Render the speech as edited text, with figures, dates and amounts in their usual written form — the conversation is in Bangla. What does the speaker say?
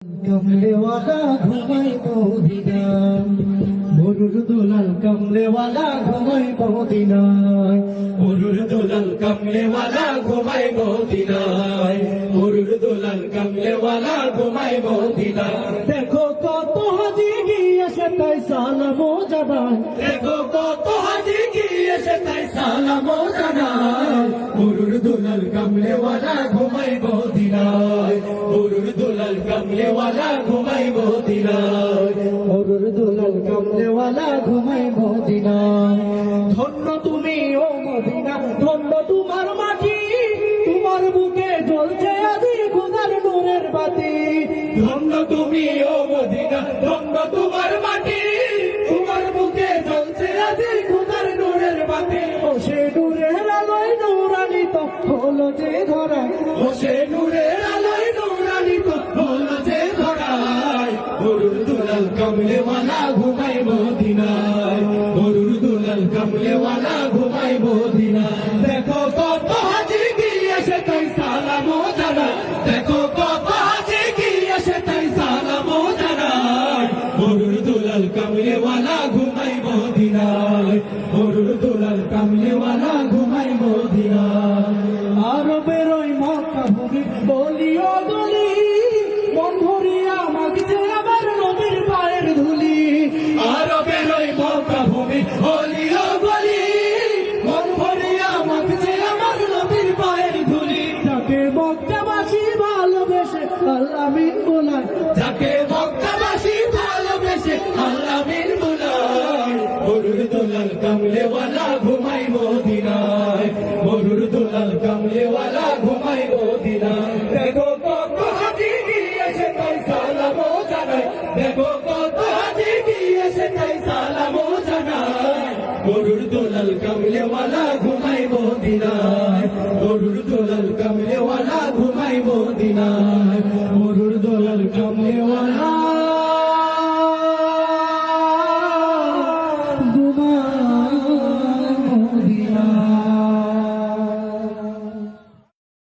कमलेवाला घुमाई मोदिना मुरुर दुलाल कमलेवाला घुमाई मोदिना मुरुर दुलाल कमलेवाला घुमाई मोदिना मुरुर दुलाल कमलेवाला घुमाई मोदिना देखो কত হাজি গিয়েছে তাই সালামও জানাই দেখো কত হাজি গিয়েছে তাই সালামও জানাই মুরুর দুলাল কমলেওয়ালা ঘুমাই মদিনায় মুরুর দুলাল কমলেওয়ালা ঘুমাই মদিনায় মুরুর দুলাল কমলেওয়ালা ঘুমাই মদিনায় ধন্য তুমি ও মদিনা ধন্য তোমার মাটি তোমার বুকে জ্বলছে আজি খোদার নূরের বাতি ধন্য তুমি ও মদিনা ধন্য তোমার মাটি তোমার বুকে জ্বলছে আজি খোদার নূরের বাতি ও সে নূরের আলোয় নূরানিত হলো যে ধরায় ও সে নূরের আলোয় নূরানিত হলো যে ধরায় মুরুর দুলাল কমলেওয়ালা ঘুমাই মদিনায় মুরুর দুলাল কমলেওয়ালা ঘুমাই মদিনায় দেখো কত হাজি গিয়েছে তাই সালামও জানাই দেখো কত হাজি গিয়েছে তাই সালামও জানাই মুরুর দুলাল কমলেওয়ালা ঘুমাই মদিনায় মুরুর দুলাল কমলেওয়ালা ঘুমাই মদিনায় আরবের ওই মক্কা ভূমি বলিও গলি মন ভরিয়া মাগছে আমার নবীর পায়ের ধুলি আরবের ওই মক্কা ভূমি বলিও গলি মন ভরিয়া মাগছে আমার নবীর পায়ের ধুলি যাকে মক্কাবাসী ভালোবেসে আল্লাহ মিন বলায় যাকে মক্কাবাসী ভালোবেসে আল্লাহ মিন বলায় মুরুর দুলাল কমলেওয়ালা ঘুমাই মদিনায় মুরুর দুলাল কমলেওয়ালা ঘুমাই মদিনায় দেখো কত হাজি গিয়েছে তাই সালামও জানাই দেখো কত হাজি গিয়েছে তাই সালামও জানাই মুরুর দুলাল কমলেওয়ালা ঘুমাই মদিনায় মুরুর দুলাল কমলেওয়ালা ঘুমাই মদিনায়